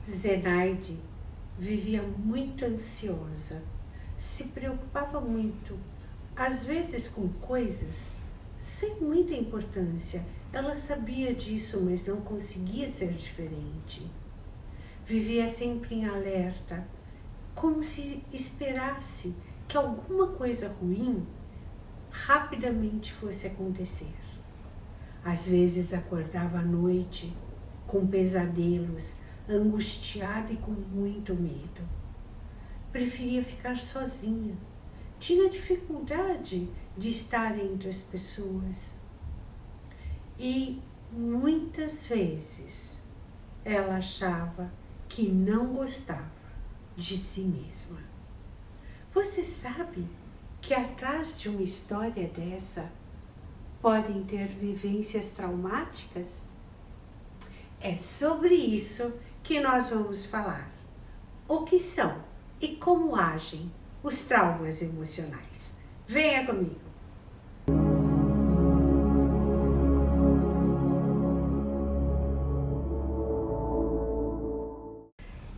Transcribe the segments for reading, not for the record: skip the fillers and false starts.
Zenaide vivia muito ansiosa, se preocupava muito, às vezes com coisas sem muita importância. Ela sabia disso, mas não conseguia ser diferente. Vivia sempre em alerta, como se esperasse que alguma coisa ruim rapidamente fosse acontecer. Às vezes acordava à noite com pesadelos, angustiada e com muito medo. Preferia ficar sozinha. Tinha dificuldade de estar entre as pessoas. E muitas vezes ela achava que não gostava de si mesma. Você sabe que atrás de uma história dessa podem ter vivências traumáticas? É sobre isso que nós vamos falar. O que são e como agem os traumas emocionais? Venha comigo!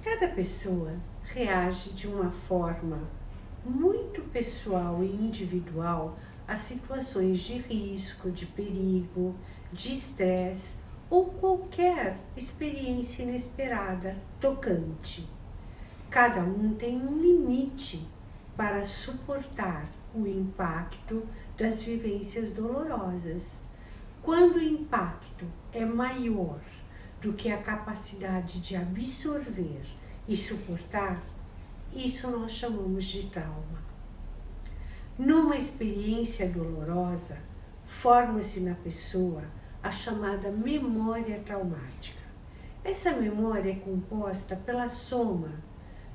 Cada pessoa reage de uma forma muito pessoal e individual a situações de risco, de perigo, de estresse ou qualquer experiência inesperada, tocante. Cada um tem um limite para suportar o impacto das vivências dolorosas. Quando o impacto é maior do que a capacidade de absorver e suportar, isso nós chamamos de trauma. Numa experiência dolorosa, forma-se na pessoa a chamada memória traumática. Essa memória é composta pela soma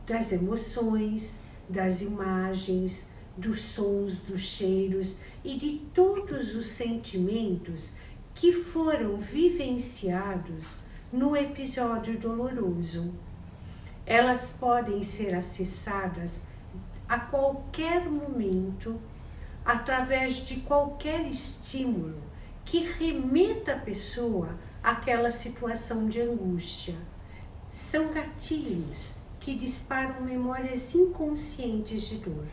das emoções, das imagens, dos sons, dos cheiros e de todos os sentimentos que foram vivenciados no episódio doloroso. Elas podem ser acessadas a qualquer momento, através de qualquer estímulo que remeta a pessoa àquela situação de angústia. São gatilhos que disparam memórias inconscientes de dor.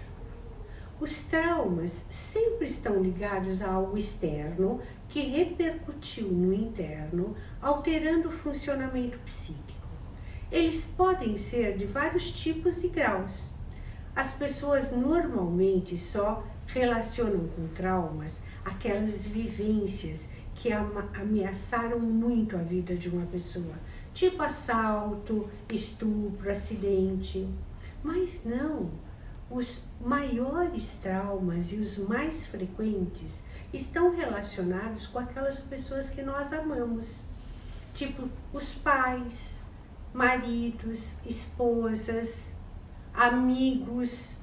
Os traumas sempre estão ligados a algo externo que repercutiu no interno, alterando o funcionamento psíquico. Eles podem ser de vários tipos e graus. As pessoas normalmente só relacionam com traumas aquelas vivências que ameaçaram muito a vida de uma pessoa, tipo assalto, estupro, acidente. Mas não, os maiores traumas e os mais frequentes estão relacionados com aquelas pessoas que nós amamos, tipo os pais, maridos, esposas, amigos,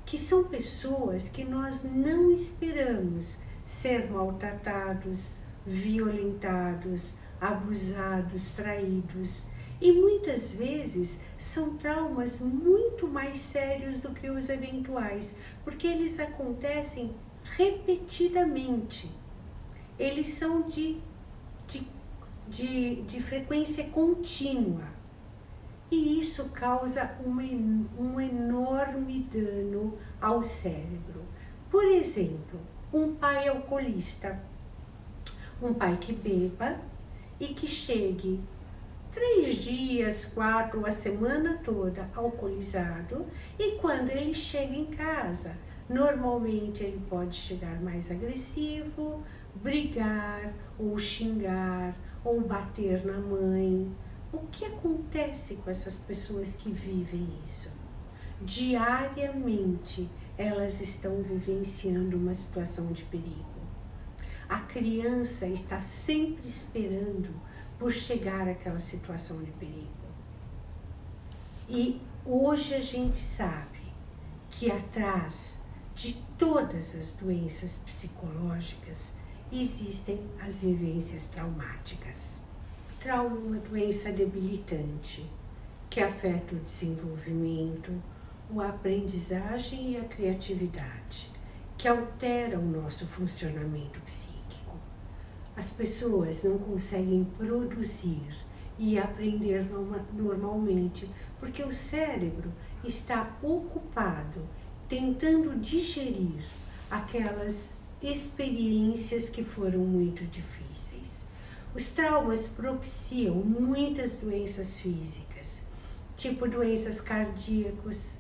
que são pessoas que nós não esperamos ser maltratados, violentados, abusados, traídos. E muitas vezes são traumas muito mais sérios do que os eventuais, porque eles acontecem repetidamente. Eles são de frequência contínua. E isso causa um enorme dano ao cérebro. Por exemplo, um pai alcoolista, um pai que beba e que chegue 3 dias, 4, a semana toda alcoolizado, e quando ele chega em casa, normalmente ele pode chegar mais agressivo, brigar, ou xingar, ou bater na mãe. O que acontece com essas pessoas que vivem isso? Diariamente, elas estão vivenciando uma situação de perigo. A criança está sempre esperando por chegar àquela situação de perigo. E hoje a gente sabe que atrás de todas as doenças psicológicas existem as vivências traumáticas. Trauma é uma doença debilitante que afeta o desenvolvimento, a aprendizagem e a criatividade, que altera o nosso funcionamento psíquico. As pessoas não conseguem produzir e aprender normalmente, porque o cérebro está ocupado tentando digerir aquelas experiências que foram muito difíceis. Os traumas propiciam muitas doenças físicas, tipo doenças cardíacas,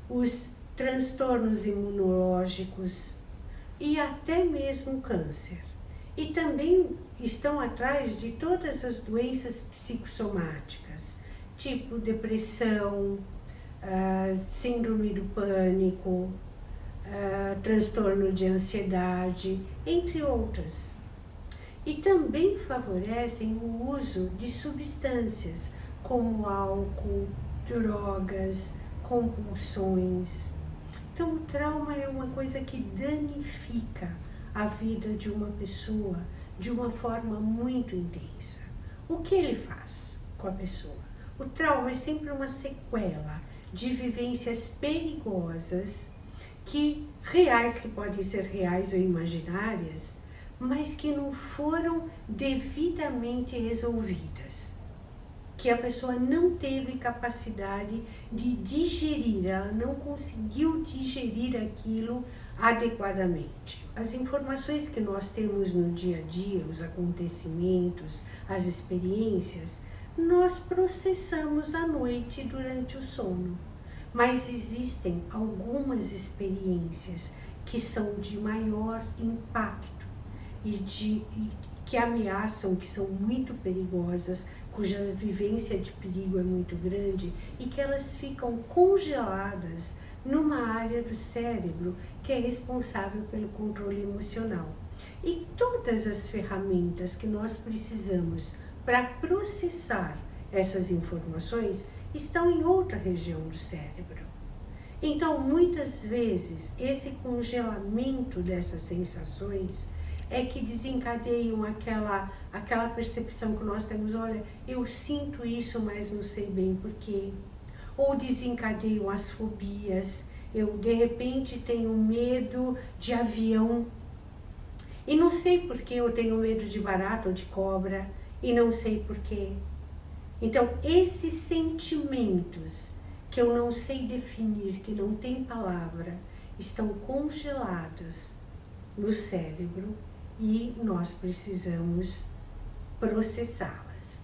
os transtornos imunológicos e até mesmo câncer. E também estão atrás de todas as doenças psicossomáticas, tipo depressão, síndrome do pânico, transtorno de ansiedade, entre outras. E também favorecem o uso de substâncias como álcool, drogas, compulsões. Então, o trauma é uma coisa que danifica a vida de uma pessoa de uma forma muito intensa. O que ele faz com a pessoa? O trauma é sempre uma sequela de vivências perigosas, reais, que podem ser reais ou imaginárias, mas que não foram devidamente resolvidas, que a pessoa não teve capacidade de digerir, ela não conseguiu digerir aquilo adequadamente. As informações que nós temos no dia a dia, os acontecimentos, as experiências, nós processamos à noite durante o sono. Mas existem algumas experiências que são de maior impacto e que ameaçam, que são muito perigosas, cuja vivência de perigo é muito grande e que elas ficam congeladas numa área do cérebro que é responsável pelo controle emocional. E todas as ferramentas que nós precisamos para processar essas informações estão em outra região do cérebro. Então, muitas vezes, esse congelamento dessas sensações é que desencadeiam aquela percepção que nós temos, olha, eu sinto isso, mas não sei bem porquê. Ou desencadeiam as fobias, eu de repente tenho medo de avião e não sei porquê eu tenho medo de barata ou de cobra e não sei porquê. Então, esses sentimentos que eu não sei definir, que não tem palavra, estão congelados no cérebro e nós precisamos processá-las.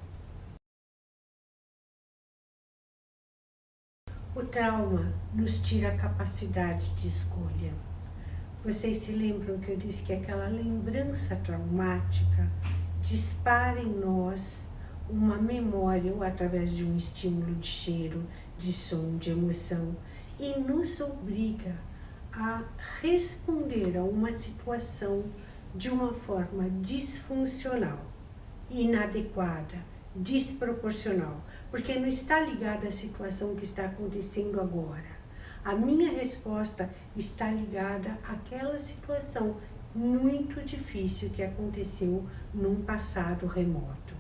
O trauma nos tira a capacidade de escolha. Vocês se lembram que eu disse que aquela lembrança traumática dispara em nós uma memória, ou através de um estímulo de cheiro, de som, de emoção, e nos obriga a responder a uma situação de uma forma disfuncional, inadequada, desproporcional, porque não está ligada à situação que está acontecendo agora. A minha resposta está ligada àquela situação muito difícil que aconteceu num passado remoto.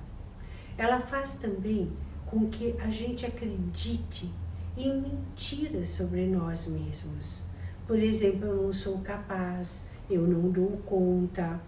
Ela faz também com que a gente acredite em mentiras sobre nós mesmos. Por exemplo, eu não sou capaz, eu não dou conta.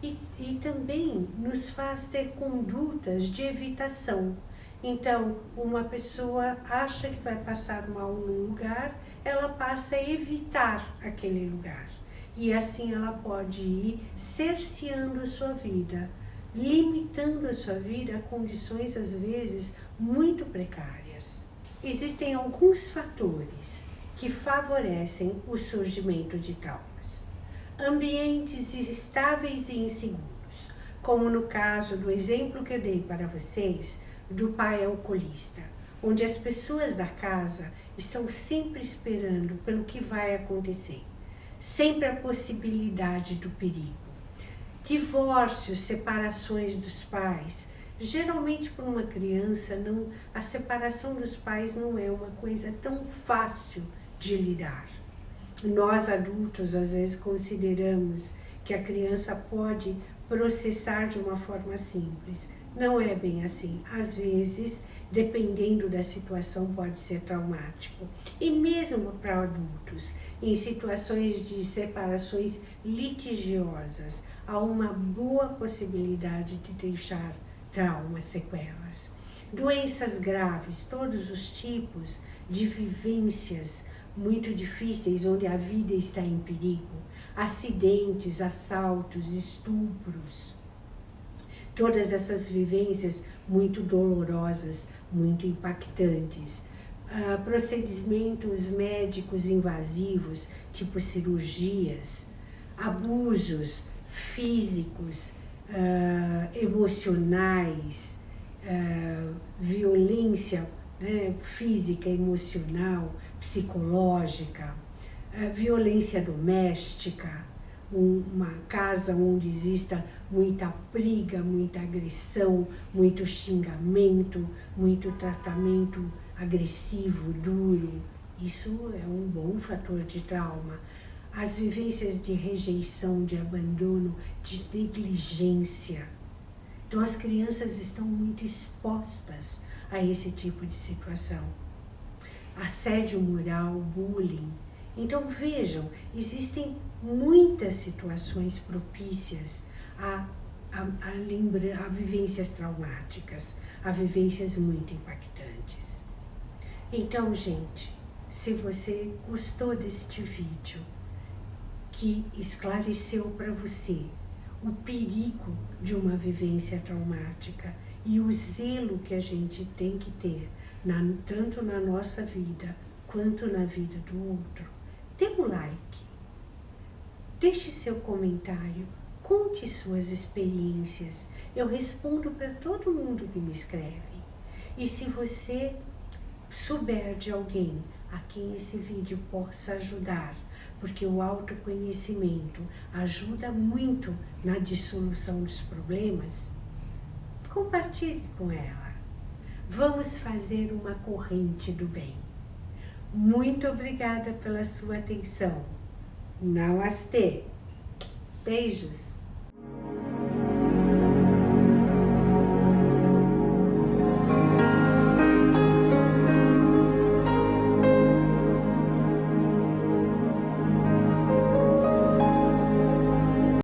E também nos faz ter condutas de evitação. Então, uma pessoa acha que vai passar mal num lugar, ela passa a evitar aquele lugar. E assim ela pode ir cerceando a sua vida, limitando a sua vida a condições, às vezes, muito precárias. Existem alguns fatores que favorecem o surgimento de traumas. Ambientes estáveis e inseguros, como no caso do exemplo que eu dei para vocês, do pai alcoolista, onde as pessoas da casa estão sempre esperando pelo que vai acontecer, sempre a possibilidade do perigo. Divórcios, separações dos pais. Geralmente, para uma criança, a separação dos pais não é uma coisa tão fácil de lidar. Nós, adultos, às vezes consideramos que a criança pode processar de uma forma simples. Não é bem assim. Às vezes, dependendo da situação, pode ser traumático. E mesmo para adultos, em situações de separações litigiosas, há uma boa possibilidade de deixar traumas, sequelas. Doenças graves, todos os tipos de vivências muito difíceis, onde a vida está em perigo. Acidentes, assaltos, estupros. Todas essas vivências muito dolorosas, muito impactantes. Procedimentos médicos invasivos, tipo cirurgias, abusos físicos, emocionais, violência, né, física, emocional, psicológica, violência doméstica, uma casa onde exista muita briga, muita agressão, muito xingamento, muito tratamento agressivo, duro. Isso é um bom fator de trauma. As vivências de rejeição, de abandono, de negligência. Então as crianças estão muito expostas a esse tipo de situação. Assédio moral, bullying. Então vejam, existem muitas situações propícias a vivências traumáticas, a vivências muito impactantes. Então, gente, se você gostou deste vídeo, que esclareceu para você o perigo de uma vivência traumática e o zelo que a gente tem que ter, tanto na nossa vida quanto na vida do outro, dê um like, deixe seu comentário, conte suas experiências. Eu respondo para todo mundo que me escreve. E se você souber de alguém a quem esse vídeo possa ajudar, porque o autoconhecimento ajuda muito na dissolução dos problemas, compartilhe com ela. Vamos fazer uma corrente do bem. Muito obrigada pela sua atenção. Namastê. Beijos.